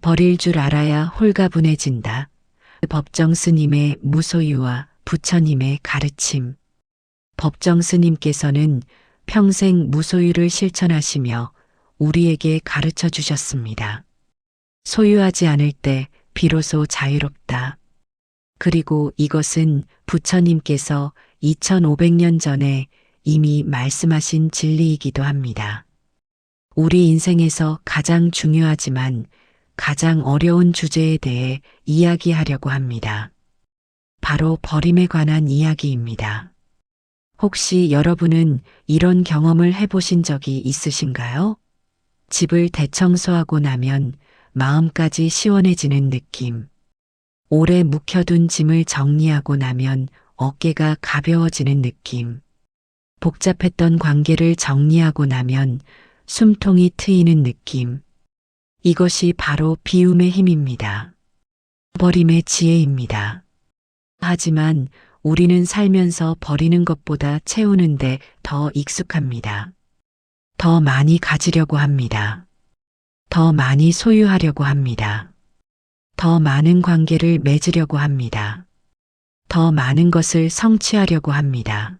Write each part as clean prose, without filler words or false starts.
버릴 줄 알아야 홀가분해진다. 법정 스님의 무소유와 부처님의 가르침. 법정 스님께서는 평생 무소유를 실천하시며 우리에게 가르쳐 주셨습니다. 소유하지 않을 때 비로소 자유롭다. 그리고 이것은 부처님께서 2500년 전에 이미 말씀하신 진리이기도 합니다. 우리 인생에서 가장 중요하지만 가장 어려운 주제에 대해 이야기하려고 합니다. 바로 버림에 관한 이야기입니다. 혹시 여러분은 이런 경험을 해보신 적이 있으신가요? 집을 대청소하고 나면 마음까지 시원해지는 느낌. 오래 묵혀둔 짐을 정리하고 나면 어깨가 가벼워지는 느낌. 복잡했던 관계를 정리하고 나면 숨통이 트이는 느낌. 이것이 바로 비움의 힘입니다. 버림의 지혜입니다. 하지만 우리는 살면서 버리는 것보다 채우는데 더 익숙합니다. 더 많이 가지려고 합니다. 더 많이 소유하려고 합니다. 더 많은 관계를 맺으려고 합니다. 더 많은 것을 성취하려고 합니다.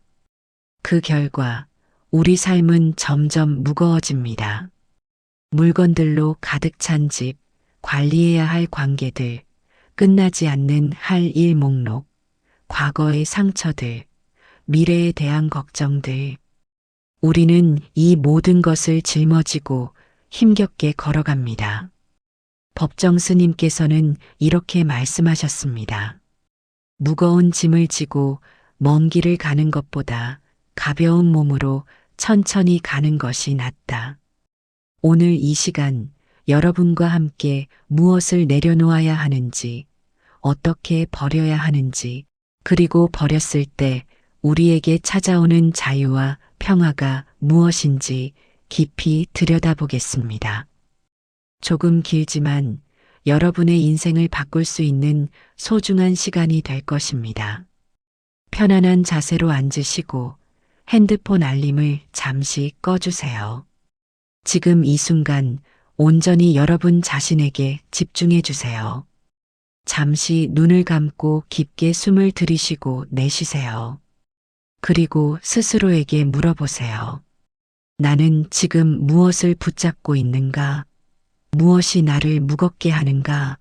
그 결과 우리 삶은 점점 무거워집니다. 물건들로 가득 찬 집, 관리해야 할 관계들, 끝나지 않는 할 일 목록, 과거의 상처들, 미래에 대한 걱정들. 우리는 이 모든 것을 짊어지고 힘겹게 걸어갑니다. 법정 스님께서는 이렇게 말씀하셨습니다. 무거운 짐을 지고 먼 길을 가는 것보다 가벼운 몸으로 천천히 가는 것이 낫다. 오늘 이 시간 여러분과 함께 무엇을 내려놓아야 하는지, 어떻게 버려야 하는지, 그리고 버렸을 때 우리에게 찾아오는 자유와 평화가 무엇인지 깊이 들여다보겠습니다. 조금 길지만 여러분의 인생을 바꿀 수 있는 소중한 시간이 될 것입니다. 편안한 자세로 앉으시고 핸드폰 알림을 잠시 꺼주세요. 지금 이 순간 온전히 여러분 자신에게 집중해 주세요. 잠시 눈을 감고 깊게 숨을 들이쉬고 내쉬세요. 그리고 스스로에게 물어보세요. 나는 지금 무엇을 붙잡고 있는가? 무엇이 나를 무겁게 하는가?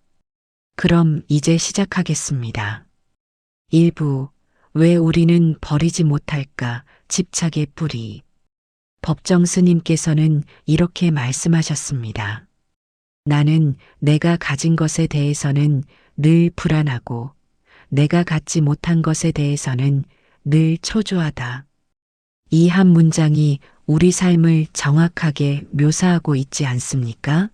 그럼 이제 시작하겠습니다. 1부, 왜 우리는 버리지 못할까? 집착의 뿌리. 법정 스님께서는 이렇게 말씀하셨습니다. 나는 내가 가진 것에 대해서는 늘 불안하고 내가 갖지 못한 것에 대해서는 늘 초조하다. 이 한 문장이 우리 삶을 정확하게 묘사하고 있지 않습니까?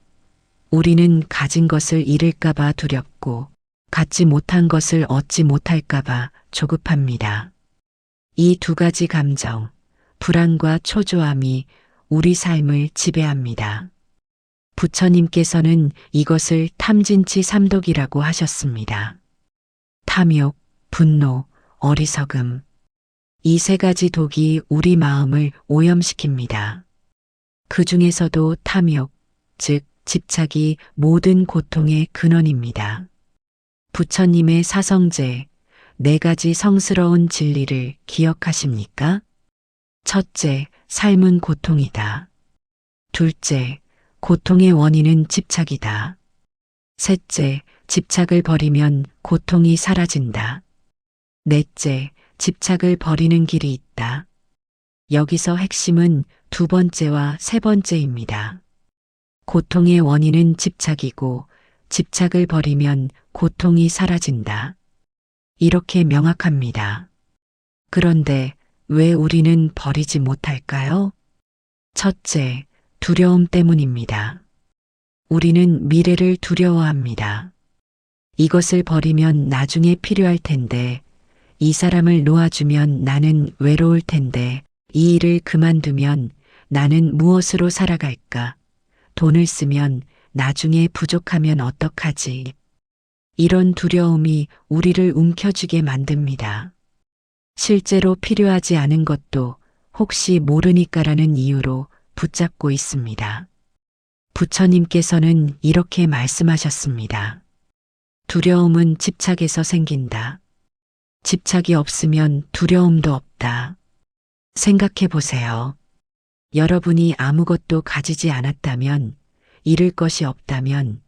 우리는 가진 것을 잃을까봐 두렵고 갖지 못한 것을 얻지 못할까봐 조급합니다. 이 두 가지 감정, 불안과 초조함이 우리 삶을 지배합니다. 부처님께서는 이것을 탐진치 삼독이라고 하셨습니다. 탐욕, 분노, 어리석음. 이 세 가지 독이 우리 마음을 오염시킵니다. 그 중에서도 탐욕, 즉 집착이 모든 고통의 근원입니다. 부처님의 사성제, 4가지 성스러운 진리를 기억하십니까? 첫째, 삶은 고통이다. 둘째, 고통의 원인은 집착이다. 셋째, 집착을 버리면 고통이 사라진다. 넷째, 집착을 버리는 길이 있다. 여기서 핵심은 2번째와 3번째입니다. 고통의 원인은 집착이고 집착을 버리면 고통이 사라진다. 이렇게 명확합니다. 그런데 왜 우리는 버리지 못할까요? 첫째, 두려움 때문입니다. 우리는 미래를 두려워합니다. 이것을 버리면 나중에 필요할 텐데, 이 사람을 놓아주면 나는 외로울 텐데, 이 일을 그만두면 나는 무엇으로 살아갈까? 돈을 쓰면 나중에 부족하면 어떡하지? 이런 두려움이 우리를 움켜쥐게 만듭니다. 실제로 필요하지 않은 것도 혹시 모르니까라는 이유로 붙잡고 있습니다. 부처님께서는 이렇게 말씀하셨습니다. 두려움은 집착에서 생긴다. 집착이 없으면 두려움도 없다. 생각해 보세요. 여러분이 아무것도 가지지 않았다면, 잃을 것이 없다면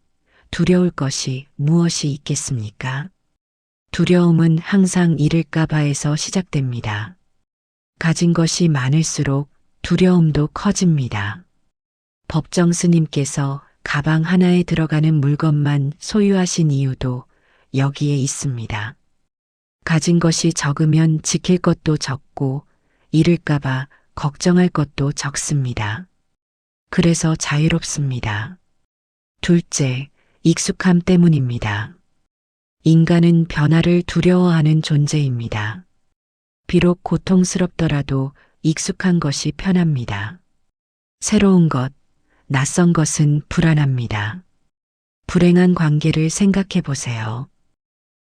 두려울 것이 무엇이 있겠습니까? 두려움은 항상 잃을까봐에서 시작됩니다. 가진 것이 많을수록 두려움도 커집니다. 법정 스님께서 가방 하나에 들어가는 물건만 소유하신 이유도 여기에 있습니다. 가진 것이 적으면 지킬 것도 적고 잃을까봐 걱정할 것도 적습니다. 그래서 자유롭습니다. 둘째, 익숙함 때문입니다. 인간은 변화를 두려워하는 존재입니다. 비록 고통스럽더라도 익숙한 것이 편합니다. 새로운 것, 낯선 것은 불안합니다. 불행한 관계를 생각해 보세요.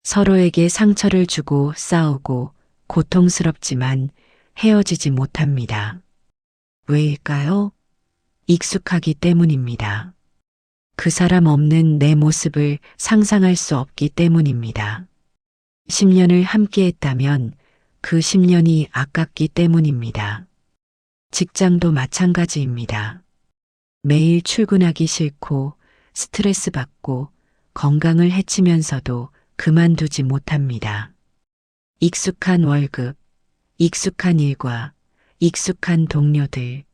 서로에게 상처를 주고 싸우고 고통스럽지만 헤어지지 못합니다. 왜일까요? 익숙하기 때문입니다. 그 사람 없는 내 모습을 상상할 수 없기 때문입니다. 10년을 함께 했다면 그 10년이 아깝기 때문입니다. 직장도 마찬가지입니다. 매일 출근하기 싫고 스트레스 받고 건강을 해치면서도 그만두지 못합니다. 익숙한 월급, 익숙한 일과 익숙한 동료들.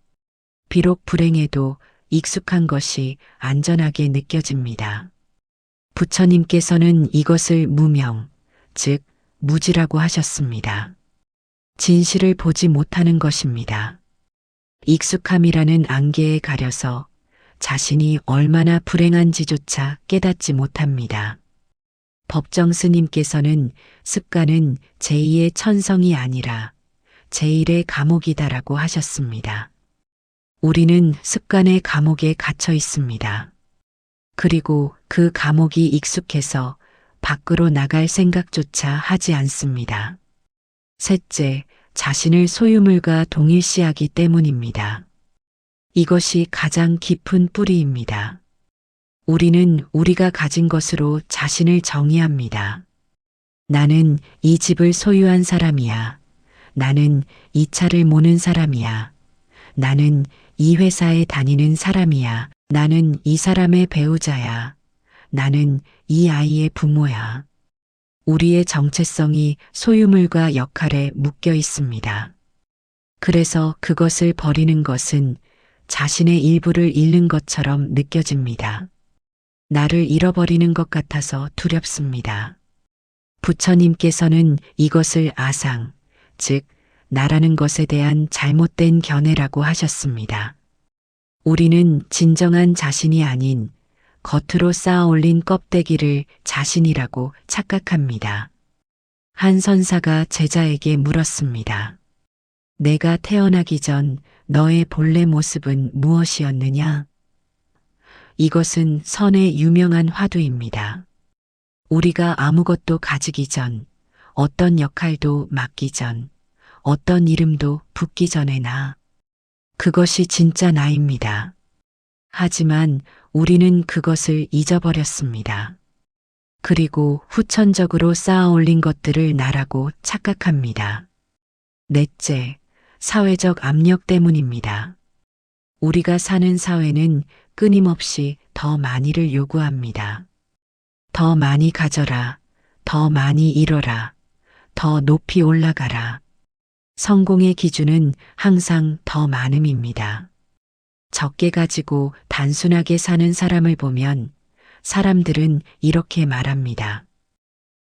비록 불행해도 익숙한 것이 안전하게 느껴집니다. 부처님께서는 이것을 무명, 즉 무지라고 하셨습니다. 진실을 보지 못하는 것입니다. 익숙함이라는 안개에 가려서 자신이 얼마나 불행한지조차 깨닫지 못합니다. 법정 스님께서는 습관은 제2의 천성이 아니라 제1의 감옥이다라고 하셨습니다. 우리는 습관의 감옥에 갇혀 있습니다. 그리고 그 감옥이 익숙해서 밖으로 나갈 생각조차 하지 않습니다. 셋째, 자신을 소유물과 동일시하기 때문입니다. 이것이 가장 깊은 뿌리입니다. 우리는 우리가 가진 것으로 자신을 정의합니다. 나는 이 집을 소유한 사람이야. 나는 이 차를 모는 사람이야. 나는 이 회사에 다니는 사람이야. 나는 이 사람의 배우자야. 나는 이 아이의 부모야. 우리의 정체성이 소유물과 역할에 묶여 있습니다. 그래서 그것을 버리는 것은 자신의 일부를 잃는 것처럼 느껴집니다. 나를 잃어버리는 것 같아서 두렵습니다. 부처님께서는 이것을 아상, 즉 나라는 것에 대한 잘못된 견해라고 하셨습니다. 우리는 진정한 자신이 아닌 겉으로 쌓아 올린 껍데기를 자신이라고 착각합니다. 한 선사가 제자에게 물었습니다. 내가 태어나기 전 너의 본래 모습은 무엇이었느냐? 이것은 선의 유명한 화두입니다. 우리가 아무것도 가지기 전, 어떤 역할도 맡기 전, 어떤 이름도 붙기 전의 나. 그것이 진짜 나입니다. 하지만 우리는 그것을 잊어버렸습니다. 그리고 후천적으로 쌓아 올린 것들을 나라고 착각합니다. 넷째, 사회적 압력 때문입니다. 우리가 사는 사회는 끊임없이 더 많이를 요구합니다. 더 많이 가져라, 더 많이 이뤄라, 더 높이 올라가라. 성공의 기준은 항상 더 많음입니다. 적게 가지고 단순하게 사는 사람을 보면 사람들은 이렇게 말합니다.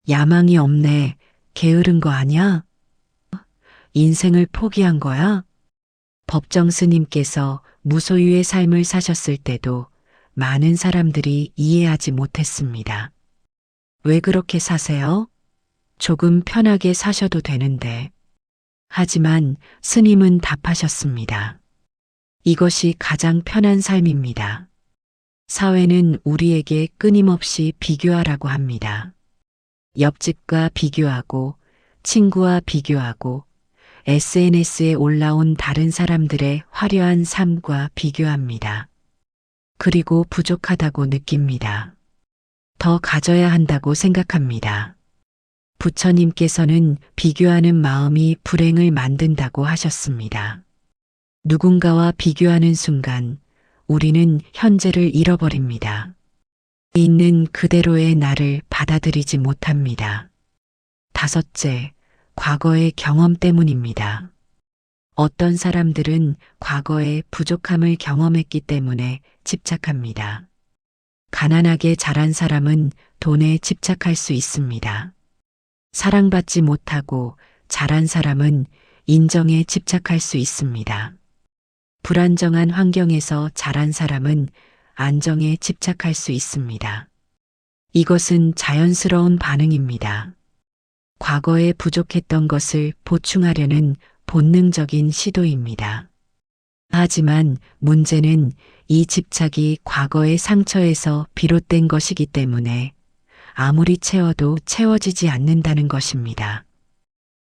야망이 없네, 게으른 거 아냐? 인생을 포기한 거야? 법정 스님께서 무소유의 삶을 사셨을 때도 많은 사람들이 이해하지 못했습니다. 왜 그렇게 사세요? 조금 편하게 사셔도 되는데. 하지만 스님은 답하셨습니다. 이것이 가장 편한 삶입니다. 사회는 우리에게 끊임없이 비교하라고 합니다. 옆집과 비교하고, 친구와 비교하고, SNS에 올라온 다른 사람들의 화려한 삶과 비교합니다. 그리고 부족하다고 느낍니다. 더 가져야 한다고 생각합니다. 부처님께서는 비교하는 마음이 불행을 만든다고 하셨습니다. 누군가와 비교하는 순간 우리는 현재를 잃어버립니다. 있는 그대로의 나를 받아들이지 못합니다. 다섯째, 과거의 경험 때문입니다. 어떤 사람들은 과거의 부족함을 경험했기 때문에 집착합니다. 가난하게 자란 사람은 돈에 집착할 수 있습니다. 사랑받지 못하고 자란 사람은 인정에 집착할 수 있습니다. 불안정한 환경에서 자란 사람은 안정에 집착할 수 있습니다. 이것은 자연스러운 반응입니다. 과거에 부족했던 것을 보충하려는 본능적인 시도입니다. 하지만 문제는 이 집착이 과거의 상처에서 비롯된 것이기 때문에 아무리 채워도 채워지지 않는다는 것입니다.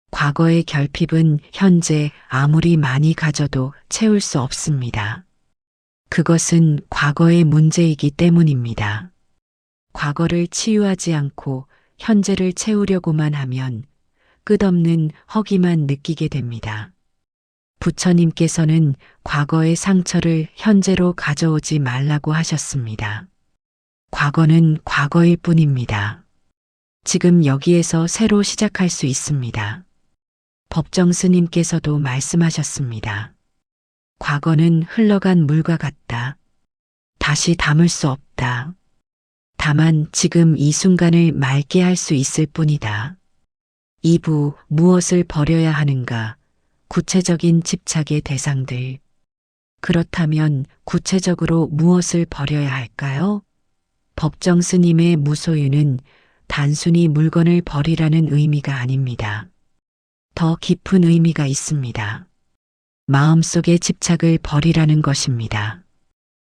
과거의 결핍은 현재 아무리 많이 가져도 채울 수 없습니다. 그것은 과거의 문제이기 때문입니다. 과거를 치유하지 않고 현재를 채우려고만 하면 끝없는 허기만 느끼게 됩니다. 부처님께서는 과거의 상처를 현재로 가져오지 말라고 하셨습니다. 과거는 과거일 뿐입니다. 지금 여기에서 새로 시작할 수 있습니다. 법정 스님께서도 말씀하셨습니다. 과거는 흘러간 물과 같다. 다시 담을 수 없다. 다만 지금 이 순간을 맑게 할 수 있을 뿐이다. 2부 무엇을 버려야 하는가? 구체적인 집착의 대상들. 그렇다면 구체적으로 무엇을 버려야 할까요? 법정 스님의 무소유는 단순히 물건을 버리라는 의미가 아닙니다. 더 깊은 의미가 있습니다. 마음속의 집착을 버리라는 것입니다.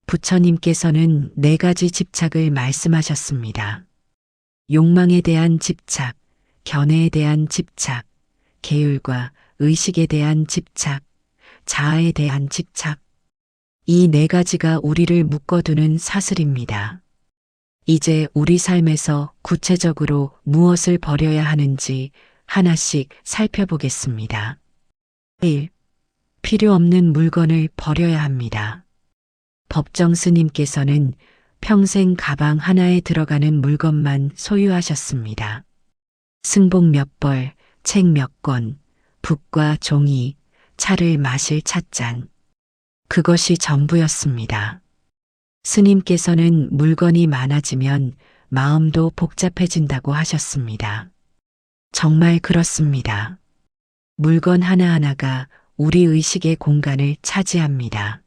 부처님께서는 4가지 집착을 말씀하셨습니다. 욕망에 대한 집착, 견해에 대한 집착, 계율과 의식에 대한 집착, 자아에 대한 집착. 이 4가지가 우리를 묶어두는 사슬입니다. 이제 우리 삶에서 구체적으로 무엇을 버려야 하는지 하나씩 살펴보겠습니다. 1. 필요 없는 물건을 버려야 합니다. 법정 스님께서는 평생 가방 하나에 들어가는 물건만 소유하셨습니다. 승복 몇 벌, 책 몇 권, 붓과 종이, 차를 마실 찻잔. 그것이 전부였습니다. 스님께서는 물건이 많아지면 마음도 복잡해진다고 하셨습니다. 정말 그렇습니다. 물건 하나하나가 우리 의식의 공간을 차지합니다.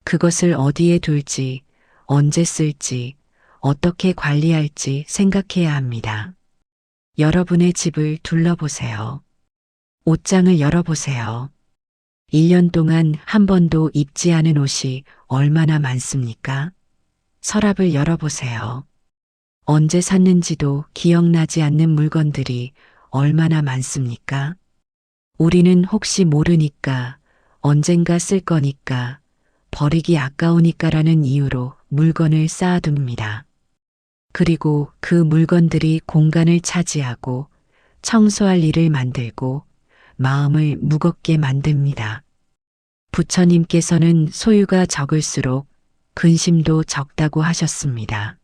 그것을 어디에 둘지, 언제 쓸지, 어떻게 관리할지 생각해야 합니다. 여러분의 집을 둘러보세요. 옷장을 열어보세요. 1년 동안 한 번도 입지 않은 옷이 얼마나 많습니까? 서랍을 열어보세요. 언제 샀는지도 기억나지 않는 물건들이 얼마나 많습니까? 우리는 혹시 모르니까, 언젠가 쓸 거니까, 버리기 아까우니까라는 이유로 물건을 쌓아둡니다. 그리고 그 물건들이 공간을 차지하고 청소할 일을 만들고 마음을 무겁게 만듭니다. 부처님께서는 소유가 적을수록 근심도 적다고 하셨습니다.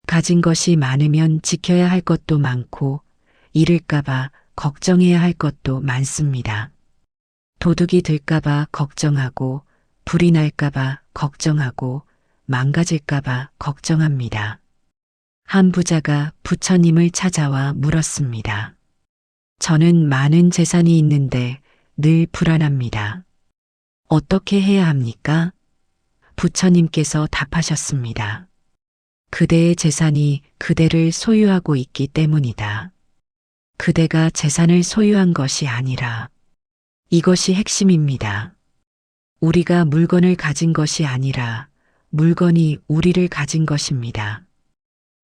가진 것이 많으면 지켜야 할 것도 많고 잃을까봐 걱정해야 할 것도 많습니다. 도둑이 들까봐 걱정하고 불이 날까봐 걱정하고 망가질까봐 걱정합니다. 한 부자가 부처님을 찾아와 물었습니다. 저는 많은 재산이 있는데 늘 불안합니다. 어떻게 해야 합니까? 부처님께서 답하셨습니다. 그대의 재산이 그대를 소유하고 있기 때문이다. 그대가 재산을 소유한 것이 아니라 이것이 핵심입니다. 우리가 물건을 가진 것이 아니라 물건이 우리를 가진 것입니다.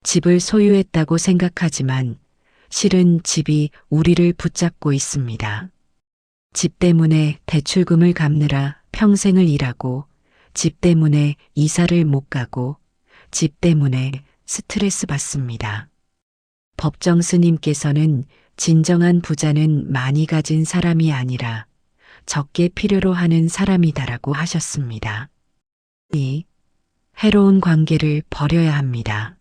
집을 소유했다고 생각하지만 실은 집이 우리를 붙잡고 있습니다. 집 때문에 대출금을 갚느라 평생을 일하고 집 때문에 이사를 못 가고 집 때문에 스트레스 받습니다. 법정 스님께서는 진정한 부자는 많이 가진 사람이 아니라 적게 필요로 하는 사람이다라고 하셨습니다. 2. 해로운 관계를 버려야 합니다.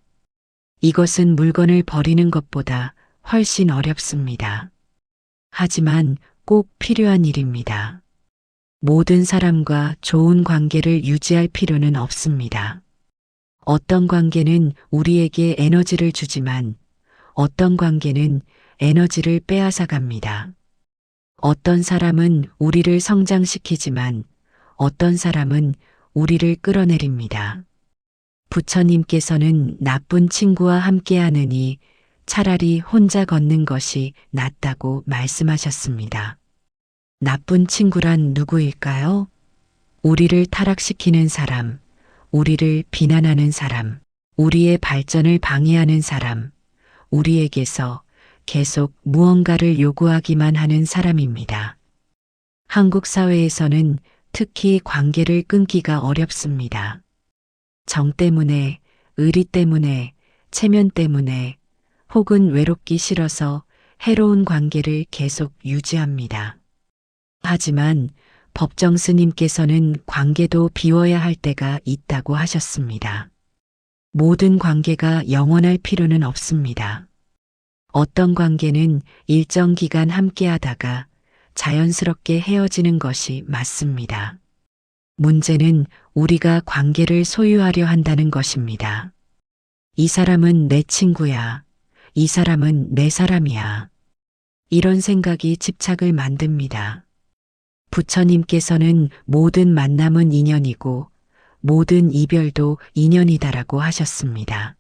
이것은 물건을 버리는 것보다 훨씬 어렵습니다. 하지만 꼭 필요한 일입니다. 모든 사람과 좋은 관계를 유지할 필요는 없습니다. 어떤 관계는 우리에게 에너지를 주지만 어떤 관계는 에너지를 빼앗아 갑니다. 어떤 사람은 우리를 성장시키지만 어떤 사람은 우리를 끌어내립니다. 부처님께서는 나쁜 친구와 함께하느니 차라리 혼자 걷는 것이 낫다고 말씀하셨습니다. 나쁜 친구란 누구일까요? 우리를 타락시키는 사람, 우리를 비난하는 사람, 우리의 발전을 방해하는 사람, 우리에게서 계속 무언가를 요구하기만 하는 사람입니다. 한국 사회에서는 특히 관계를 끊기가 어렵습니다. 정 때문에, 의리 때문에, 체면 때문에, 혹은 외롭기 싫어서 해로운 관계를 계속 유지합니다. 하지만 법정 스님께서는 관계도 비워야 할 때가 있다고 하셨습니다. 모든 관계가 영원할 필요는 없습니다. 어떤 관계는 일정 기간 함께 하다가 자연스럽게 헤어지는 것이 맞습니다. 문제는 우리가 관계를 소유하려 한다는 것입니다. 이 사람은 내 친구야. 이 사람은 내 사람이야. 이런 생각이 집착을 만듭니다. 부처님께서는 모든 만남은 인연이고 모든 이별도 인연이다라고 하셨습니다.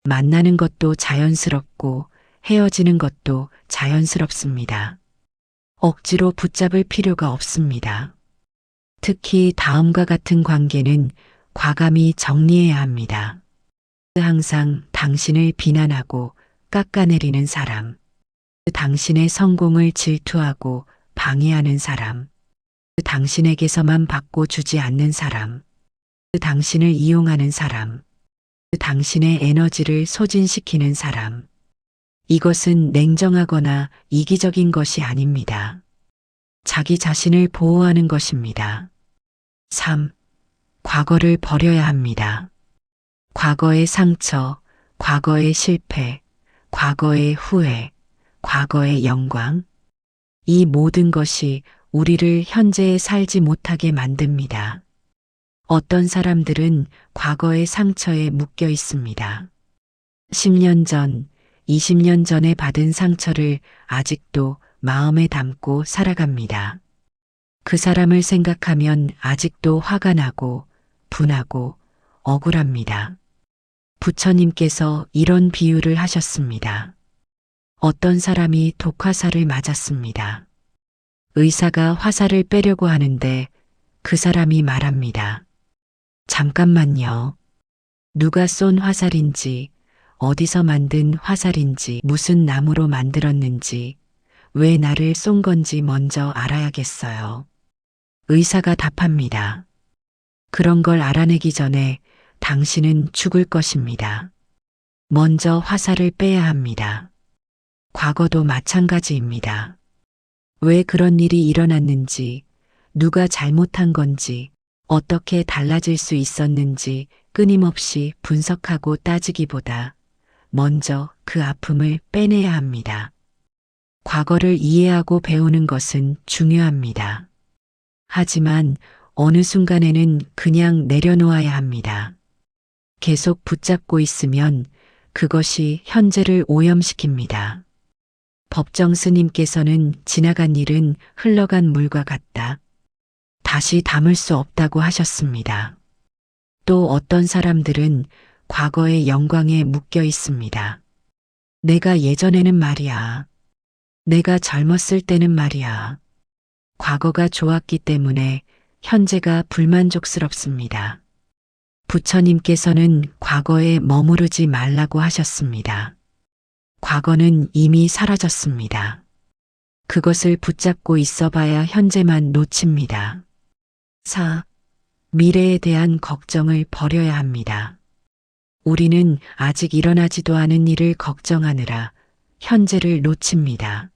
만나는 것도 자연스럽고 헤어지는 것도 자연스럽습니다. 억지로 붙잡을 필요가 없습니다. 특히 다음과 같은 관계는 과감히 정리해야 합니다. 항상 당신을 비난하고 깎아내리는 사람, 당신의 성공을 질투하고 방해하는 사람, 당신에게서만 받고 주지 않는 사람, 당신을 이용하는 사람, 당신의 에너지를 소진시키는 사람. 이것은 냉정하거나 이기적인 것이 아닙니다. 자기 자신을 보호하는 것입니다. 3. 과거를 버려야 합니다. 과거의 상처, 과거의 실패, 과거의 후회, 과거의 영광. 이 모든 것이 우리를 현재에 살지 못하게 만듭니다. 어떤 사람들은 과거의 상처에 묶여 있습니다. 10년 전, 20년 전에 받은 상처를 아직도 마음에 담고 살아갑니다. 그 사람을 생각하면 아직도 화가 나고 분하고 억울합니다. 부처님께서 이런 비유를 하셨습니다. 어떤 사람이 독화살을 맞았습니다. 의사가 화살을 빼려고 하는데 그 사람이 말합니다. 잠깐만요. 누가 쏜 화살인지, 어디서 만든 화살인지, 무슨 나무로 만들었는지, 왜 나를 쏜 건지 먼저 알아야겠어요. 의사가 답합니다. 그런 걸 알아내기 전에 당신은 죽을 것입니다. 먼저 화살을 빼야 합니다. 과거도 마찬가지입니다. 왜 그런 일이 일어났는지, 누가 잘못한 건지, 어떻게 달라질 수 있었는지 끊임없이 분석하고 따지기보다 먼저 그 아픔을 빼내야 합니다. 과거를 이해하고 배우는 것은 중요합니다. 하지만 어느 순간에는 그냥 내려놓아야 합니다. 계속 붙잡고 있으면 그것이 현재를 오염시킵니다. 법정 스님께서는 지나간 일은 흘러간 물과 같다. 다시 담을 수 없다고 하셨습니다. 또 어떤 사람들은 과거의 영광에 묶여 있습니다. 내가 예전에는 말이야. 내가 젊었을 때는 말이야. 과거가 좋았기 때문에 현재가 불만족스럽습니다. 부처님께서는 과거에 머무르지 말라고 하셨습니다. 과거는 이미 사라졌습니다. 그것을 붙잡고 있어봐야 현재만 놓칩니다. 4. 미래에 대한 걱정을 버려야 합니다. 우리는 아직 일어나지도 않은 일을 걱정하느라 현재를 놓칩니다.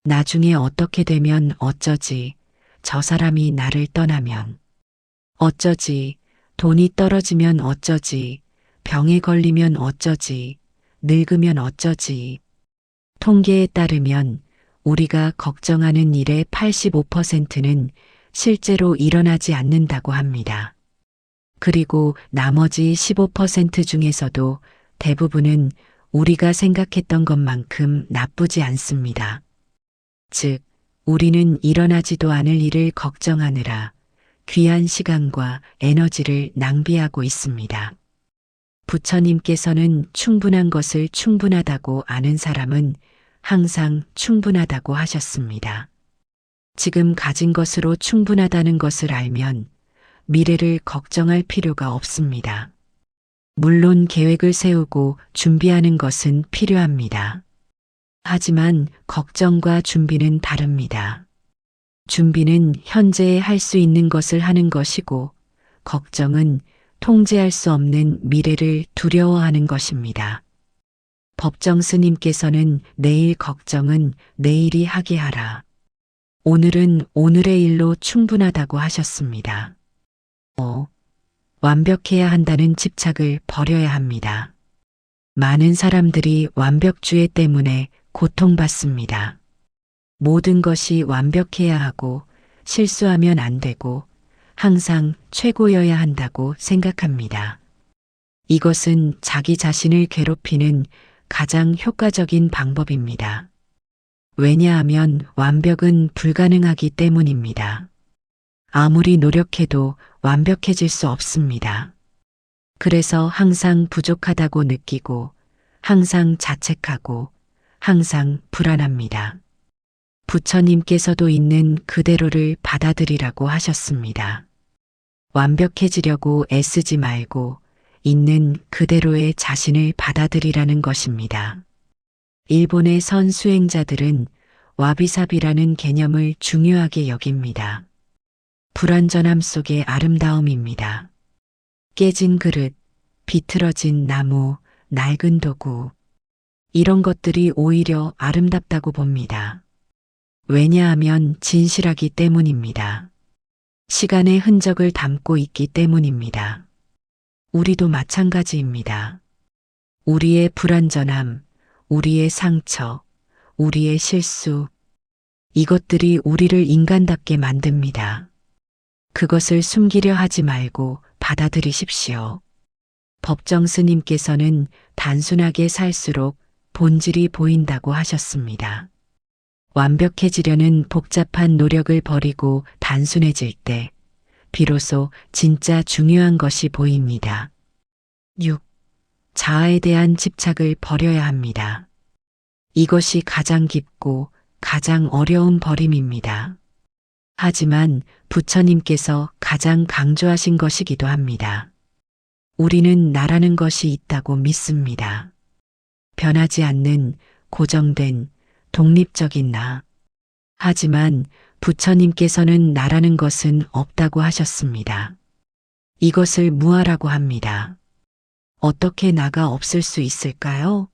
나중에 어떻게 되면 어쩌지, 저 사람이 나를 떠나면 어쩌지, 돈이 떨어지면 어쩌지, 병에 걸리면 어쩌지, 늙으면 어쩌지. 통계에 따르면 우리가 걱정하는 일의 85%는 실제로 일어나지 않는다고 합니다. 그리고 나머지 15% 중에서도 대부분은 우리가 생각했던 것만큼 나쁘지 않습니다. 즉, 우리는 일어나지도 않을 일을 걱정하느라 귀한 시간과 에너지를 낭비하고 있습니다. 부처님께서는 충분한 것을 충분하다고 아는 사람은 항상 충분하다고 하셨습니다. 지금 가진 것으로 충분하다는 것을 알면 미래를 걱정할 필요가 없습니다. 물론 계획을 세우고 준비하는 것은 필요합니다. 하지만 걱정과 준비는 다릅니다. 준비는 현재에 할 수 있는 것을 하는 것이고, 걱정은 통제할 수 없는 미래를 두려워하는 것입니다. 법정 스님께서는 내일 걱정은 내일이 하게 하라. 오늘은 오늘의 일로 충분하다고 하셨습니다. 완벽해야 한다는 집착을 버려야 합니다. 많은 사람들이 완벽주의 때문에 고통받습니다. 모든 것이 완벽해야 하고 실수하면 안 되고 항상 최고여야 한다고 생각합니다. 이것은 자기 자신을 괴롭히는 가장 효과적인 방법입니다. 왜냐하면 완벽은 불가능하기 때문입니다. 아무리 노력해도 완벽해질 수 없습니다. 그래서 항상 부족하다고 느끼고 항상 자책하고 항상 불안합니다. 부처님께서도 있는 그대로를 받아들이라고 하셨습니다. 완벽해지려고 애쓰지 말고 있는 그대로의 자신을 받아들이라는 것입니다. 일본의 선 수행자들은 와비사비라는 개념을 중요하게 여깁니다. 불완전함 속의 아름다움입니다. 깨진 그릇, 비틀어진 나무, 낡은 도구, 이런 것들이 오히려 아름답다고 봅니다. 왜냐하면 진실하기 때문입니다. 시간의 흔적을 담고 있기 때문입니다. 우리도 마찬가지입니다. 우리의 불완전함, 우리의 상처, 우리의 실수, 이것들이 우리를 인간답게 만듭니다. 그것을 숨기려 하지 말고 받아들이십시오. 법정 스님께서는 단순하게 살수록 본질이 보인다고 하셨습니다. 완벽해지려는 복잡한 노력을 버리고 단순해질 때 비로소 진짜 중요한 것이 보입니다. 6. 자아에 대한 집착을 버려야 합니다. 이것이 가장 깊고 가장 어려운 버림입니다. 하지만 부처님께서 가장 강조하신 것이기도 합니다. 우리는 나라는 것이 있다고 믿습니다. 변하지 않는 고정된 독립적인 나. 하지만 부처님께서는 나라는 것은 없다고 하셨습니다. 이것을 무아라고 합니다. 어떻게 나가 없을 수 있을까요?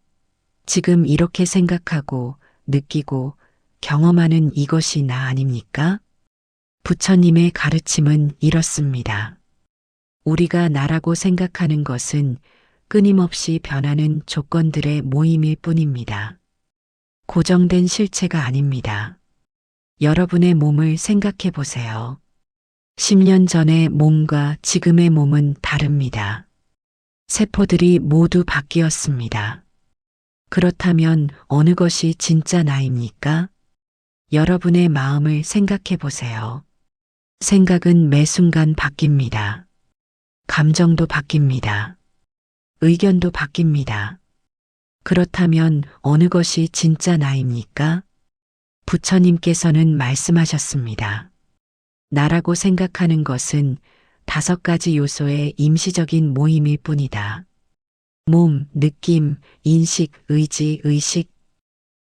지금 이렇게 생각하고 느끼고 경험하는 이것이 나 아닙니까? 부처님의 가르침은 이렇습니다. 우리가 나라고 생각하는 것은 끊임없이 변하는 조건들의 모임일 뿐입니다. 고정된 실체가 아닙니다. 여러분의 몸을 생각해 보세요. 10년 전의 몸과 지금의 몸은 다릅니다. 세포들이 모두 바뀌었습니다. 그렇다면 어느 것이 진짜 나입니까? 여러분의 마음을 생각해 보세요. 생각은 매 순간 바뀝니다. 감정도 바뀝니다. 의견도 바뀝니다. 그렇다면 어느 것이 진짜 나입니까? 부처님께서는 말씀하셨습니다. 나라고 생각하는 것은 5가지 요소의 임시적인 모임일 뿐이다. 몸, 느낌, 인식, 의지, 의식.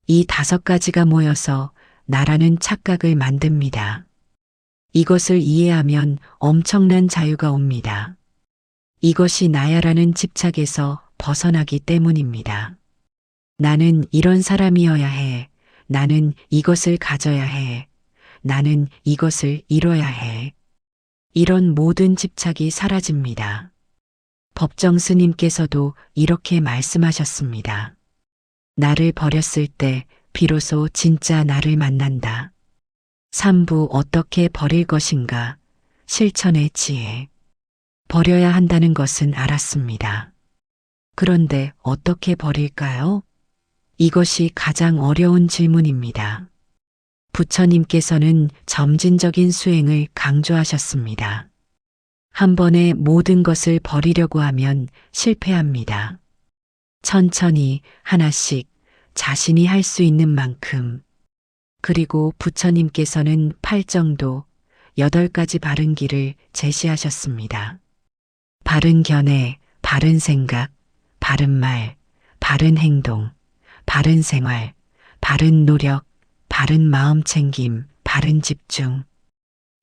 이 5가지가 모여서 나라는 착각을 만듭니다. 이것을 이해하면 엄청난 자유가 옵니다. 이것이 나야라는 집착에서 벗어나기 때문입니다. 나는 이런 사람이어야 해. 나는 이것을 가져야 해. 나는 이것을 이뤄야 해. 이런 모든 집착이 사라집니다. 법정 스님께서도 이렇게 말씀하셨습니다. 나를 버렸을 때 비로소 진짜 나를 만난다. 3부 어떻게 버릴 것인가? 실천의 지혜. 버려야 한다는 것은 알았습니다. 그런데 어떻게 버릴까요? 이것이 가장 어려운 질문입니다. 부처님께서는 점진적인 수행을 강조하셨습니다. 한 번에 모든 것을 버리려고 하면 실패합니다. 천천히 하나씩 자신이 할 수 있는 만큼. 그리고 부처님께서는 8정도 8가지 바른 길을 제시하셨습니다. 바른 견해, 바른 생각, 바른 말, 바른 행동, 바른 생활, 바른 노력, 바른 마음 챙김, 바른 집중.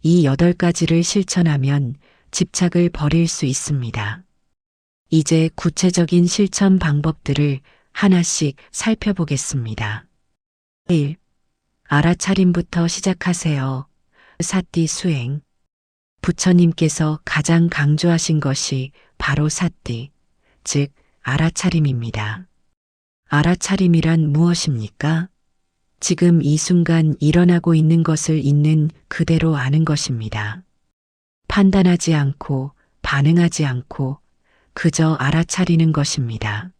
이 8가지를 실천하면 집착을 버릴 수 있습니다. 이제 구체적인 실천 방법들을 하나씩 살펴보겠습니다. 1. 알아차림부터 시작하세요. 사띠 수행. 부처님께서 가장 강조하신 것이 바로 사띠, 즉 알아차림입니다. 알아차림이란 무엇입니까? 지금 이 순간 일어나고 있는 것을 있는 그대로 아는 것입니다. 판단하지 않고 반응하지 않고 그저 알아차리는 것입니다.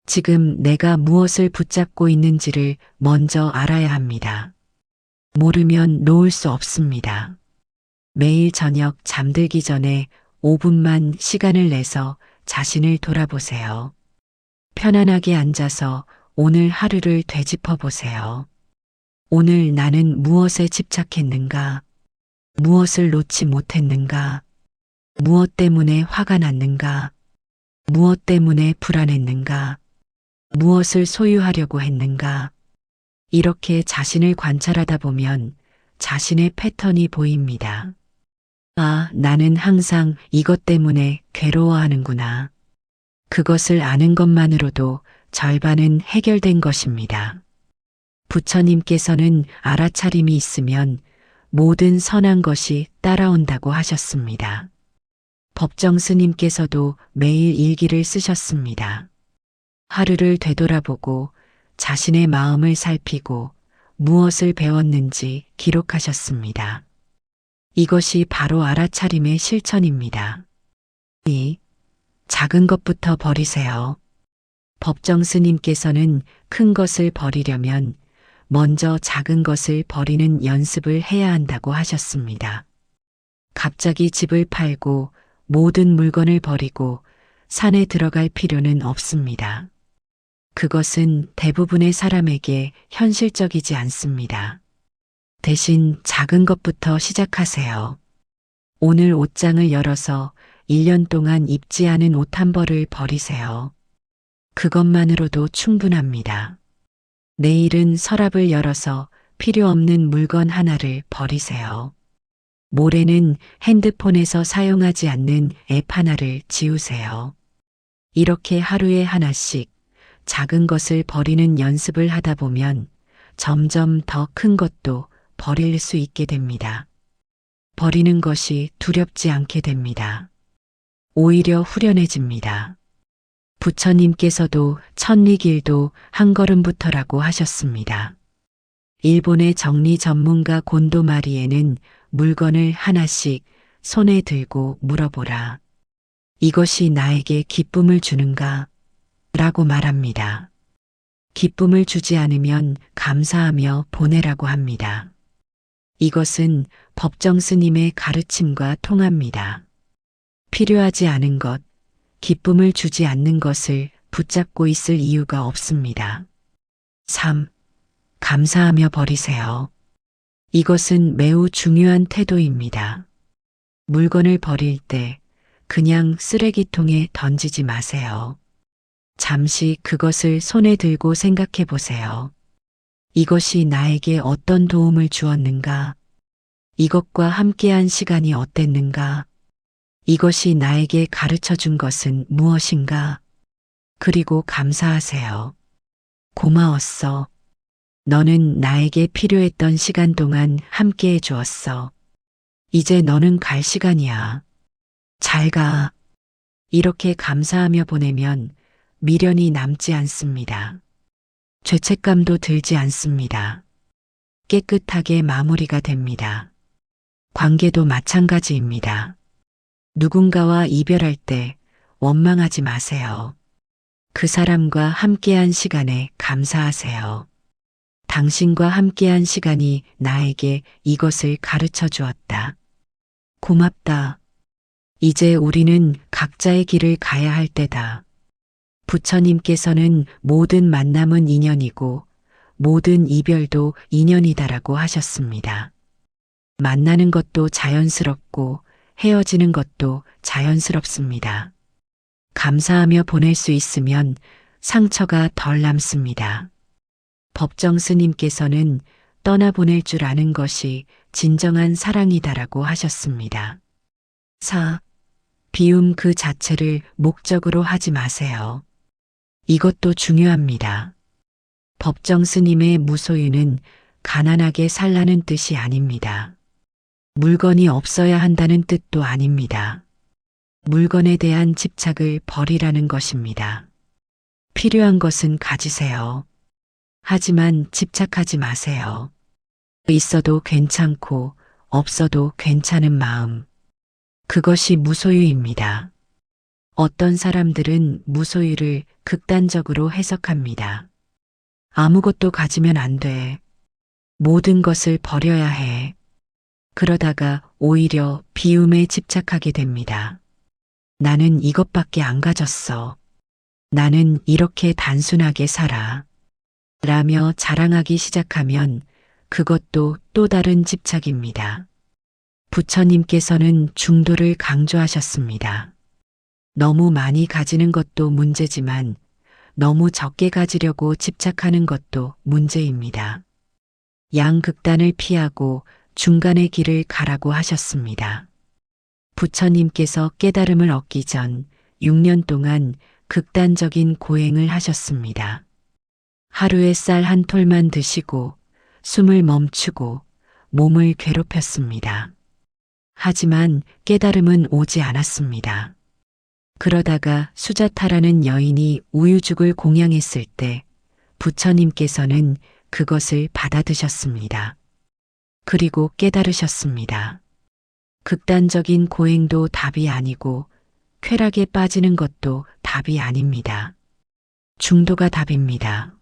지금 내가 무엇을 붙잡고 있는지를 먼저 알아야 합니다. 모르면 놓을 수 없습니다. 매일 저녁 잠들기 전에 5분만 시간을 내서 자신을 돌아보세요. 편안하게 앉아서 오늘 하루를 되짚어 보세요. 오늘 나는 무엇에 집착했는가? 무엇을 놓지 못했는가? 무엇 때문에 화가 났는가? 무엇 때문에 불안했는가? 무엇을 소유하려고 했는가? 이렇게 자신을 관찰하다 보면 자신의 패턴이 보입니다. 아, 나는 항상 이것 때문에 괴로워하는구나. 그것을 아는 것만으로도 절반은 해결된 것입니다. 부처님께서는 알아차림이 있으면 모든 선한 것이 따라온다고 하셨습니다. 법정 스님께서도 매일 일기를 쓰셨습니다. 하루를 되돌아보고 자신의 마음을 살피고 무엇을 배웠는지 기록하셨습니다. 이것이 바로 알아차림의 실천입니다. 2. 작은 것부터 버리세요. 법정 스님께서는 큰 것을 버리려면 먼저 작은 것을 버리는 연습을 해야 한다고 하셨습니다. 갑자기 집을 팔고 모든 물건을 버리고 산에 들어갈 필요는 없습니다. 그것은 대부분의 사람에게 현실적이지 않습니다. 대신 작은 것부터 시작하세요. 오늘 옷장을 열어서 1년 동안 입지 않은 옷 한 벌을 버리세요. 그것만으로도 충분합니다. 내일은 서랍을 열어서 필요 없는 물건 하나를 버리세요. 모레는 핸드폰에서 사용하지 않는 앱 하나를 지우세요. 이렇게 하루에 하나씩 작은 것을 버리는 연습을 하다 보면 점점 더 큰 것도 버릴 수 있게 됩니다. 버리는 것이 두렵지 않게 됩니다. 오히려 후련해집니다. 부처님께서도 천리길도 한 걸음부터라고 하셨습니다. 일본의 정리 전문가 곤도 마리에는 물건을 하나씩 손에 들고 물어보라. 이것이 나에게 기쁨을 주는가? 라고 말합니다. 기쁨을 주지 않으면 감사하며 보내라고 합니다. 이것은 법정 스님의 가르침과 통합니다. 필요하지 않은 것, 기쁨을 주지 않는 것을 붙잡고 있을 이유가 없습니다. 3. 감사하며 버리세요. 이것은 매우 중요한 태도입니다. 물건을 버릴 때 그냥 쓰레기통에 던지지 마세요. 잠시 그것을 손에 들고 생각해 보세요. 이것이 나에게 어떤 도움을 주었는가? 이것과 함께한 시간이 어땠는가? 이것이 나에게 가르쳐 준 것은 무엇인가? 그리고 감사하세요. 고마웠어. 너는 나에게 필요했던 시간 동안 함께 해주었어. 이제 너는 갈 시간이야. 잘 가. 이렇게 감사하며 보내면 미련이 남지 않습니다. 죄책감도 들지 않습니다. 깨끗하게 마무리가 됩니다. 관계도 마찬가지입니다. 누군가와 이별할 때 원망하지 마세요. 그 사람과 함께한 시간에 감사하세요. 당신과 함께한 시간이 나에게 이것을 가르쳐 주었다. 고맙다. 이제 우리는 각자의 길을 가야 할 때다. 부처님께서는 모든 만남은 인연이고 모든 이별도 인연이다라고 하셨습니다. 만나는 것도 자연스럽고 헤어지는 것도 자연스럽습니다. 감사하며 보낼 수 있으면 상처가 덜 남습니다. 법정 스님께서는 떠나보낼 줄 아는 것이 진정한 사랑이다라고 하셨습니다. 4. 비움 그 자체를 목적으로 하지 마세요. 이것도 중요합니다. 법정 스님의 무소유는 가난하게 살라는 뜻이 아닙니다. 물건이 없어야 한다는 뜻도 아닙니다. 물건에 대한 집착을 버리라는 것입니다. 필요한 것은 가지세요. 하지만 집착하지 마세요. 있어도 괜찮고 없어도 괜찮은 마음. 그것이 무소유입니다. 어떤 사람들은 무소유를 극단적으로 해석합니다. 아무것도 가지면 안 돼. 모든 것을 버려야 해. 그러다가 오히려 비움에 집착하게 됩니다. 나는 이것밖에 안 가졌어. 나는 이렇게 단순하게 살아. 라며 자랑하기 시작하면 그것도 또 다른 집착입니다. 부처님께서는 중도를 강조하셨습니다. 너무 많이 가지는 것도 문제지만 너무 적게 가지려고 집착하는 것도 문제입니다. 양극단을 피하고 중간의 길을 가라고 하셨습니다. 부처님께서 깨달음을 얻기 전 6년 동안 극단적인 고행을 하셨습니다. 하루에 쌀 한 톨만 드시고 숨을 멈추고 몸을 괴롭혔습니다. 하지만 깨달음은 오지 않았습니다. 그러다가 수자타라는 여인이 우유죽을 공양했을 때 부처님께서는 그것을 받아 드셨습니다. 그리고 깨달으셨습니다. 극단적인 고행도 답이 아니고 쾌락에 빠지는 것도 답이 아닙니다. 중도가 답입니다.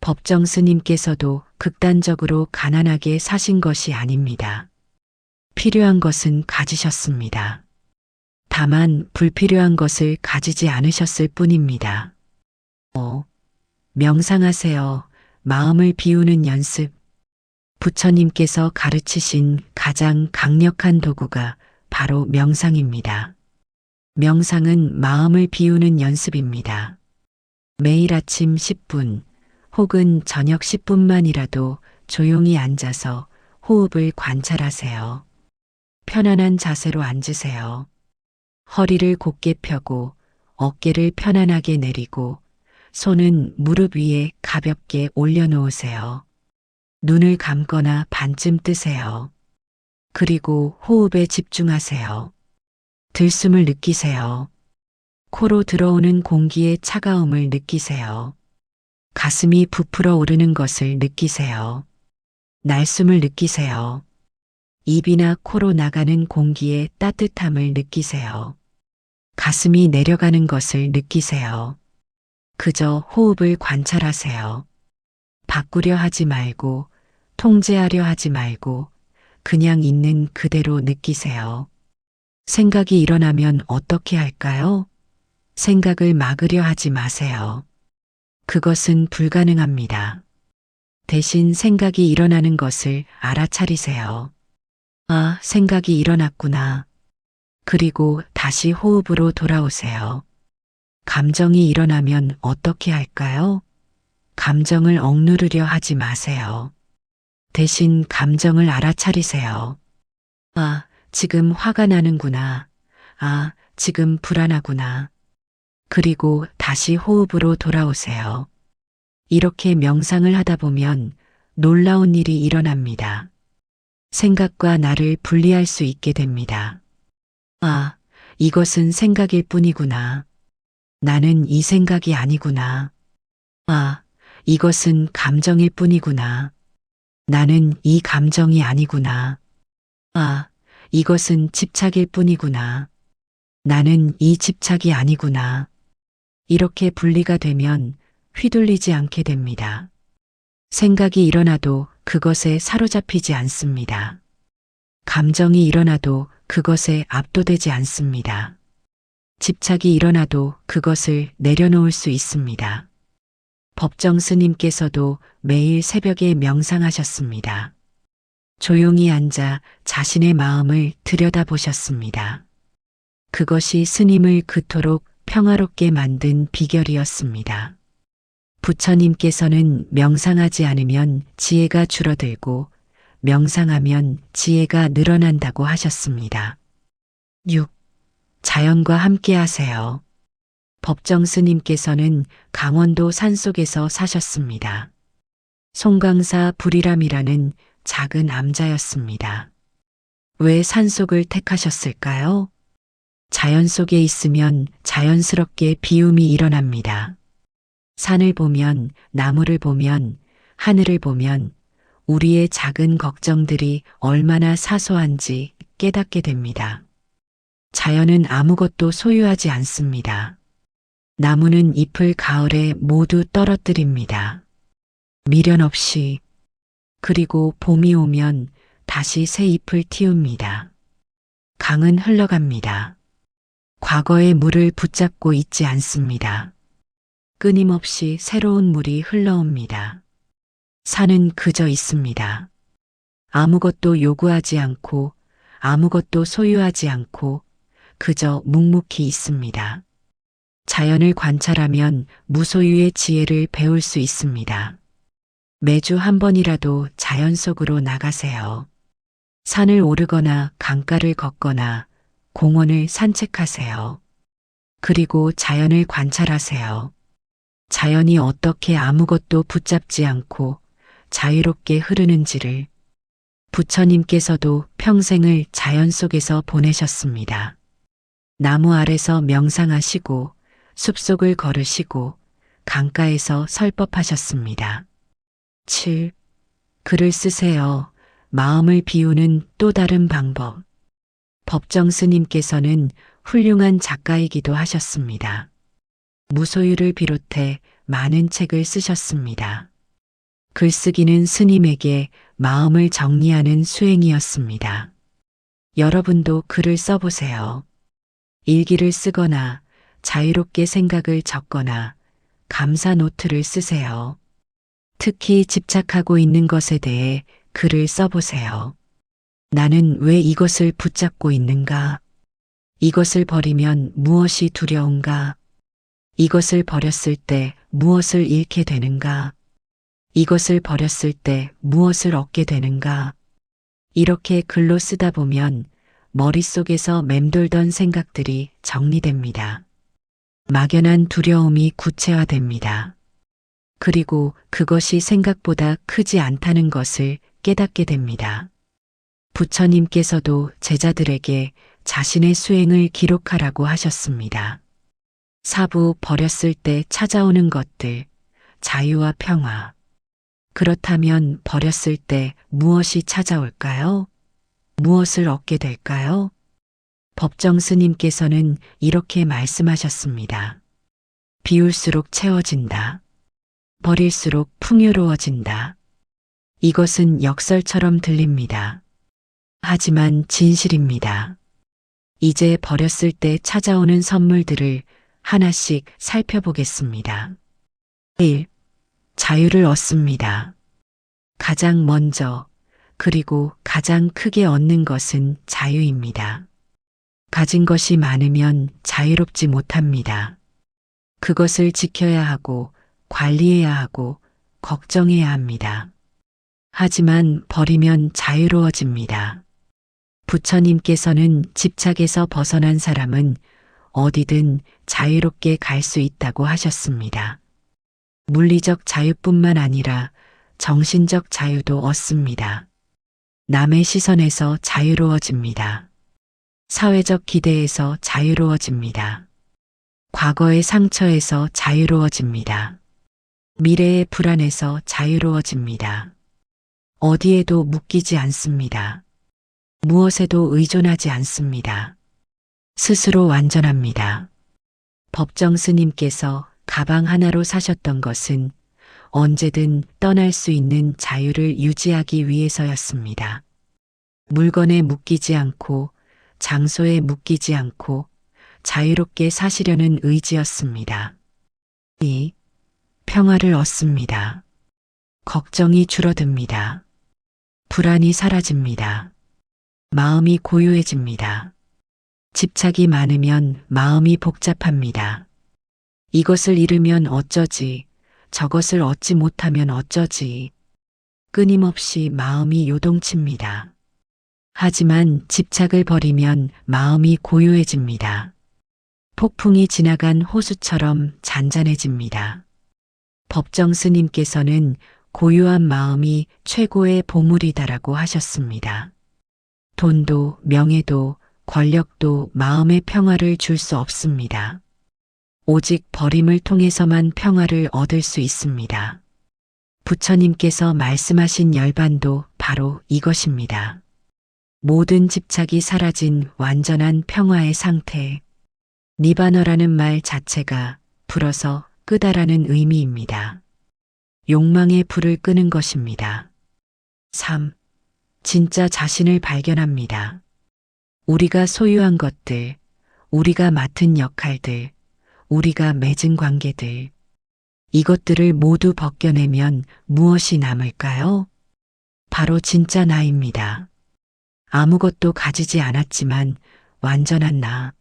법정 스님께서도 극단적으로 가난하게 사신 것이 아닙니다. 필요한 것은 가지셨습니다. 다만 불필요한 것을 가지지 않으셨을 뿐입니다. 명상하세요. 마음을 비우는 연습. 부처님께서 가르치신 가장 강력한 도구가 바로 명상입니다. 명상은 마음을 비우는 연습입니다. 매일 아침 10분 혹은 저녁 10분만이라도 조용히 앉아서 호흡을 관찰하세요. 편안한 자세로 앉으세요. 허리를 곧게 펴고 어깨를 편안하게 내리고 손은 무릎 위에 가볍게 올려놓으세요. 눈을 감거나 반쯤 뜨세요. 그리고 호흡에 집중하세요. 들숨을 느끼세요. 코로 들어오는 공기의 차가움을 느끼세요. 가슴이 부풀어 오르는 것을 느끼세요. 날숨을 느끼세요. 입이나 코로 나가는 공기의 따뜻함을 느끼세요. 가슴이 내려가는 것을 느끼세요. 그저 호흡을 관찰하세요. 바꾸려 하지 말고 통제하려 하지 말고 그냥 있는 그대로 느끼세요. 생각이 일어나면 어떻게 할까요? 생각을 막으려 하지 마세요. 그것은 불가능합니다. 대신 생각이 일어나는 것을 알아차리세요. 아, 생각이 일어났구나. 그리고 다시 호흡으로 돌아오세요. 감정이 일어나면 어떻게 할까요? 감정을 억누르려 하지 마세요. 대신 감정을 알아차리세요. 아, 지금 화가 나는구나. 아, 지금 불안하구나. 그리고 다시 호흡으로 돌아오세요. 이렇게 명상을 하다 보면 놀라운 일이 일어납니다. 생각과 나를 분리할 수 있게 됩니다. 아, 이것은 생각일 뿐이구나. 나는 이 생각이 아니구나. 아, 이것은 감정일 뿐이구나. 나는 이 감정이 아니구나. 아, 이것은 집착일 뿐이구나. 나는 이 집착이 아니구나. 이렇게 분리가 되면 휘둘리지 않게 됩니다. 생각이 일어나도 그것에 사로잡히지 않습니다. 감정이 일어나도 그것에 압도되지 않습니다. 집착이 일어나도 그것을 내려놓을 수 있습니다. 법정 스님께서도 매일 새벽에 명상하셨습니다. 조용히 앉아 자신의 마음을 들여다보셨습니다. 그것이 스님을 그토록 평화롭게 만든 비결이었습니다. 부처님께서는 명상하지 않으면 지혜가 줄어들고 명상하면 지혜가 늘어난다고 하셨습니다. 6. 자연과 함께 하세요. 법정 스님께서는 강원도 산속에서 사셨습니다. 송강사 불이람이라는 작은 암자였습니다. 왜 산속을 택하셨을까요? 자연 속에 있으면 자연스럽게 비움이 일어납니다. 산을 보면, 나무를 보면, 하늘을 보면 우리의 작은 걱정들이 얼마나 사소한지 깨닫게 됩니다. 자연은 아무것도 소유하지 않습니다. 나무는 잎을 가을에 모두 떨어뜨립니다. 미련 없이. 그리고 봄이 오면 다시 새 잎을 틔웁니다. 강은 흘러갑니다. 과거의 물을 붙잡고 있지 않습니다. 끊임없이 새로운 물이 흘러옵니다. 산은 그저 있습니다. 아무것도 요구하지 않고 아무것도 소유하지 않고 그저 묵묵히 있습니다. 자연을 관찰하면 무소유의 지혜를 배울 수 있습니다. 매주 한 번이라도 자연 속으로 나가세요. 산을 오르거나 강가를 걷거나 공원을 산책하세요. 그리고 자연을 관찰하세요. 자연이 어떻게 아무것도 붙잡지 않고 자유롭게 흐르는지를. 부처님께서도 평생을 자연 속에서 보내셨습니다. 나무 아래서 명상하시고 숲속을 걸으시고 강가에서 설법하셨습니다. 7. 글을 쓰세요. 마음을 비우는 또 다른 방법. 법정 스님께서는 훌륭한 작가이기도 하셨습니다. 무소유를 비롯해 많은 책을 쓰셨습니다. 글쓰기는 스님에게 마음을 정리하는 수행이었습니다. 여러분도 글을 써보세요. 일기를 쓰거나 자유롭게 생각을 적거나 감사 노트를 쓰세요. 특히 집착하고 있는 것에 대해 글을 써보세요. 나는 왜 이것을 붙잡고 있는가? 이것을 버리면 무엇이 두려운가? 이것을 버렸을 때 무엇을 잃게 되는가? 이것을 버렸을 때 무엇을 얻게 되는가? 이렇게 글로 쓰다 보면 머릿속에서 맴돌던 생각들이 정리됩니다. 막연한 두려움이 구체화됩니다. 그리고 그것이 생각보다 크지 않다는 것을 깨닫게 됩니다. 부처님께서도 제자들에게 자신의 수행을 기록하라고 하셨습니다. 사부 버렸을 때 찾아오는 것들, 자유와 평화. 그렇다면 버렸을 때 무엇이 찾아올까요? 무엇을 얻게 될까요? 법정 스님께서는 이렇게 말씀하셨습니다. 비울수록 채워진다. 버릴수록 풍요로워진다. 이것은 역설처럼 들립니다. 하지만 진실입니다. 이제 버렸을 때 찾아오는 선물들을 하나씩 살펴보겠습니다. 1. 자유를 얻습니다. 가장 먼저 그리고 가장 크게 얻는 것은 자유입니다. 가진 것이 많으면 자유롭지 못합니다. 그것을 지켜야 하고 관리해야 하고 걱정해야 합니다. 하지만 버리면 자유로워집니다. 부처님께서는 집착에서 벗어난 사람은 어디든 자유롭게 갈 수 있다고 하셨습니다. 물리적 자유뿐만 아니라 정신적 자유도 얻습니다. 남의 시선에서 자유로워집니다. 사회적 기대에서 자유로워집니다. 과거의 상처에서 자유로워집니다. 미래의 불안에서 자유로워집니다. 어디에도 묶이지 않습니다. 무엇에도 의존하지 않습니다. 스스로 완전합니다. 법정 스님께서 가방 하나로 사셨던 것은 언제든 떠날 수 있는 자유를 유지하기 위해서였습니다. 물건에 묶이지 않고 장소에 묶이지 않고 자유롭게 사시려는 의지였습니다. 이 평화를 얻습니다. 걱정이 줄어듭니다. 불안이 사라집니다. 마음이 고요해집니다. 집착이 많으면 마음이 복잡합니다. 이것을 잃으면 어쩌지, 저것을 얻지 못하면 어쩌지. 끊임없이 마음이 요동칩니다. 하지만 집착을 버리면 마음이 고요해집니다. 폭풍이 지나간 호수처럼 잔잔해집니다. 법정 스님께서는 고요한 마음이 최고의 보물이다라고 하셨습니다. 돈도 명예도 권력도 마음의 평화를 줄 수 없습니다. 오직 버림을 통해서만 평화를 얻을 수 있습니다. 부처님께서 말씀하신 열반도 바로 이것입니다. 모든 집착이 사라진 완전한 평화의 상태. 니바너라는 말 자체가 불어서 끄다라는 의미입니다. 욕망의 불을 끄는 것입니다. 3. 진짜 자신을 발견합니다. 우리가 소유한 것들, 우리가 맡은 역할들, 우리가 맺은 관계들, 이것들을 모두 벗겨내면 무엇이 남을까요? 바로 진짜 나입니다. 아무것도 가지지 않았지만 완전한 나.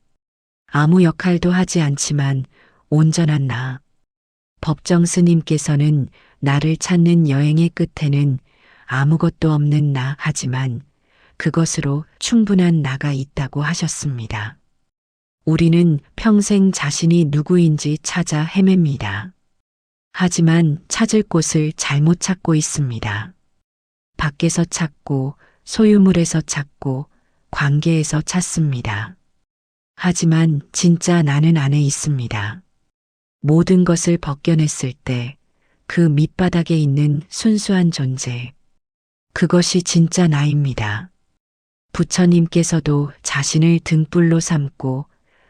아무 역할도 하지 않지만 온전한 나. 법정 스님께서는 나를 찾는 여행의 끝에는 아무것도 없는 나 하지만 그것으로 충분한 나가 있다고 하셨습니다. 우리는 평생 자신이 누구인지 찾아 헤맵니다. 하지만 찾을 곳을 잘못 찾고 있습니다. 밖에서 찾고 소유물에서 찾고 관계에서 찾습니다. 하지만 진짜 나는 안에 있습니다. 모든 것을 벗겨냈을 때 그 밑바닥에 있는 순수한 존재, 그것이 진짜 나입니다. 부처님께서도 자신을 등불로 삼고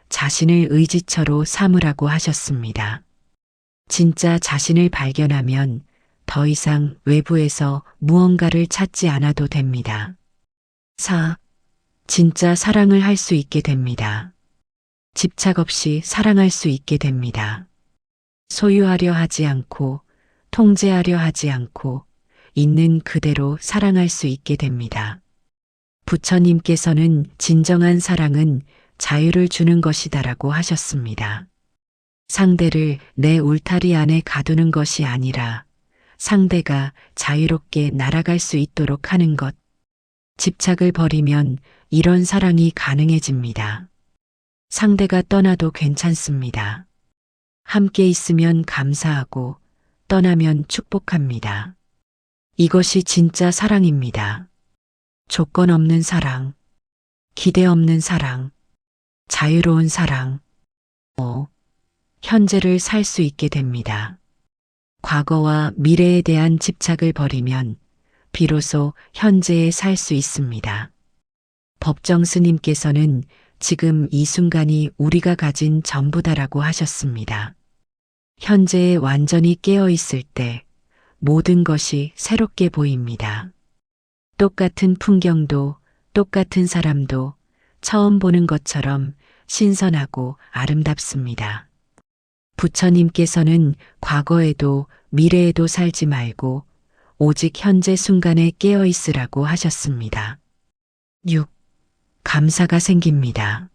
자신을 의지처로 삼으라고 하셨습니다. 진짜 자신을 발견하면 더 이상 외부에서 무언가를 찾지 않아도 됩니다. 4. 진짜 사랑을 할 수 있게 됩니다. 집착 없이 사랑할 수 있게 됩니다. 소유하려 하지 않고 통제하려 하지 않고 있는 그대로 사랑할 수 있게 됩니다. 부처님께서는 진정한 사랑은 자유를 주는 것이다라고 하셨습니다. 상대를 내 울타리 안에 가두는 것이 아니라 상대가 자유롭게 날아갈 수 있도록 하는 것. 집착을 버리면 이런 사랑이 가능해집니다. 상대가 떠나도 괜찮습니다. 함께 있으면 감사하고 떠나면 축복합니다. 이것이 진짜 사랑입니다. 조건 없는 사랑, 기대 없는 사랑, 자유로운 사랑. 현재를 살 수 있게 됩니다. 과거와 미래에 대한 집착을 버리면 비로소 현재에 살 수 있습니다. 법정 스님께서는 지금 이 순간이 우리가 가진 전부다라고 하셨습니다. 현재에 완전히 깨어 있을 때 모든 것이 새롭게 보입니다. 똑같은 풍경도 똑같은 사람도 처음 보는 것처럼 신선하고 아름답습니다. 부처님께서는 과거에도 미래에도 살지 말고 오직 현재 순간에 깨어 있으라고 하셨습니다. 6. 감사가 생깁니다.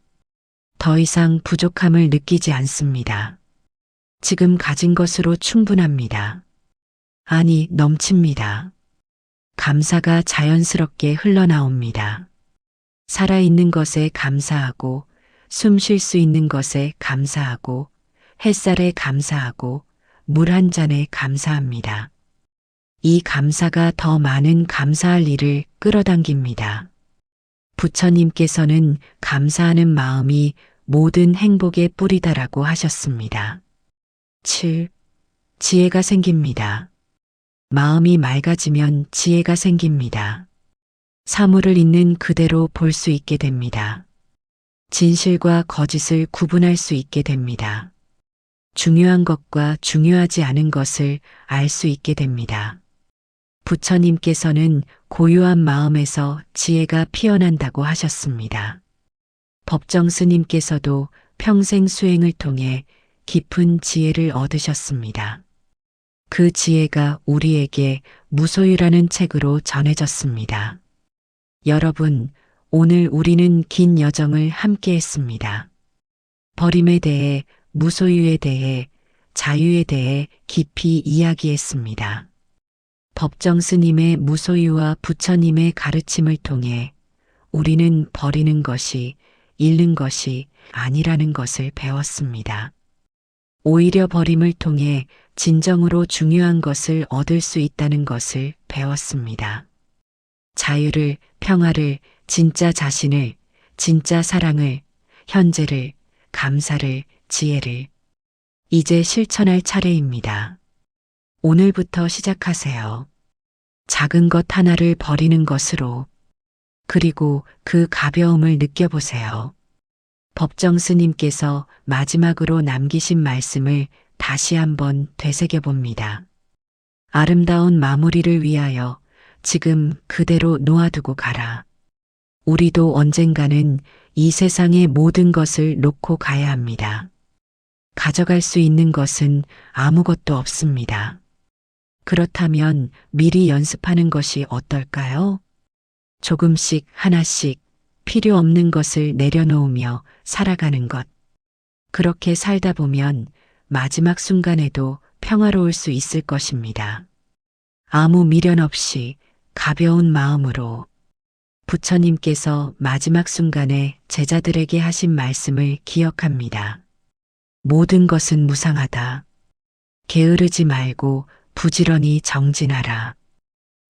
더 이상 부족함을 느끼지 않습니다. 지금 가진 것으로 충분합니다. 아니, 넘칩니다. 감사가 자연스럽게 흘러나옵니다. 살아있는 것에 감사하고, 숨 쉴 수 있는 것에 감사하고, 햇살에 감사하고, 물 한 잔에 감사합니다. 이 감사가 더 많은 감사할 일을 끌어당깁니다. 부처님께서는 감사하는 마음이 모든 행복의 뿌리다라고 하셨습니다. 7. 지혜가 생깁니다. 마음이 맑아지면 지혜가 생깁니다. 사물을 있는 그대로 볼 수 있게 됩니다. 진실과 거짓을 구분할 수 있게 됩니다. 중요한 것과 중요하지 않은 것을 알 수 있게 됩니다. 부처님께서는 고요한 마음에서 지혜가 피어난다고 하셨습니다. 법정 스님께서도 평생 수행을 통해 깊은 지혜를 얻으셨습니다. 그 지혜가 우리에게 무소유라는 책으로 전해졌습니다. 여러분, 오늘 우리는 긴 여정을 함께 했습니다. 버림에 대해, 무소유에 대해, 자유에 대해 깊이 이야기했습니다. 법정 스님의 무소유와 부처님의 가르침을 통해 우리는 버리는 것이, 잃는 것이 아니라는 것을 배웠습니다. 오히려 버림을 통해 진정으로 중요한 것을 얻을 수 있다는 것을 배웠습니다. 자유를, 평화를, 진짜 자신을, 진짜 사랑을, 현재를, 감사를, 지혜를. 이제 실천할 차례입니다. 오늘부터 시작하세요. 작은 것 하나를 버리는 것으로. 그리고 그 가벼움을 느껴보세요. 법정 스님께서 마지막으로 남기신 말씀을 다시 한번 되새겨 봅니다. 아름다운 마무리를 위하여 지금 그대로 놓아두고 가라. 우리도 언젠가는 이 세상의 모든 것을 놓고 가야 합니다. 가져갈 수 있는 것은 아무것도 없습니다. 그렇다면 미리 연습하는 것이 어떨까요? 조금씩 하나씩 필요 없는 것을 내려놓으며 살아가는 것. 그렇게 살다 보면 마지막 순간에도 평화로울 수 있을 것입니다. 아무 미련 없이 가벼운 마음으로. 부처님께서 마지막 순간에 제자들에게 하신 말씀을 기억합니다. 모든 것은 무상하다. 게으르지 말고 부지런히 정진하라.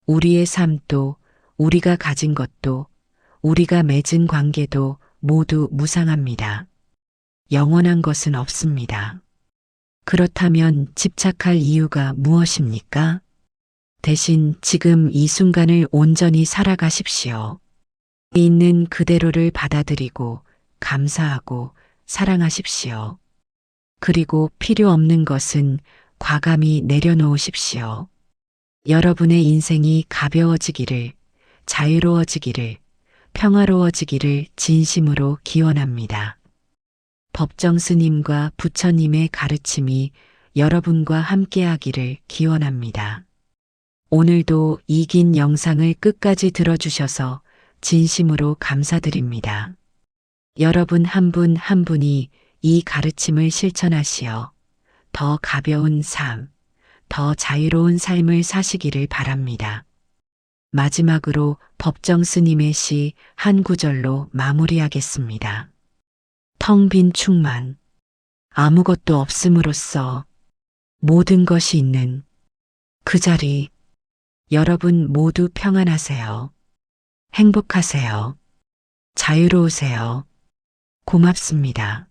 우리의 삶도, 우리가 가진 것도, 우리가 맺은 관계도 모두 무상합니다. 영원한 것은 없습니다. 그렇다면 집착할 이유가 무엇입니까? 대신 지금 이 순간을 온전히 살아가십시오. 있는 그대로를 받아들이고 감사하고 사랑하십시오. 그리고 필요 없는 것은 과감히 내려놓으십시오. 여러분의 인생이 가벼워지기를, 자유로워지기를, 평화로워지기를 진심으로 기원합니다. 법정 스님과 부처님의 가르침이 여러분과 함께하기를 기원합니다. 오늘도 이 긴 영상을 끝까지 들어주셔서 진심으로 감사드립니다. 여러분 한 분 한 분이 이 가르침을 실천하시어 더 가벼운 삶, 더 자유로운 삶을 사시기를 바랍니다. 마지막으로 법정 스님의 시 한 구절로 마무리하겠습니다. 텅 빈 충만. 아무것도 없음으로써 모든 것이 있는 그 자리. 여러분 모두 평안하세요. 행복하세요. 자유로우세요. 고맙습니다.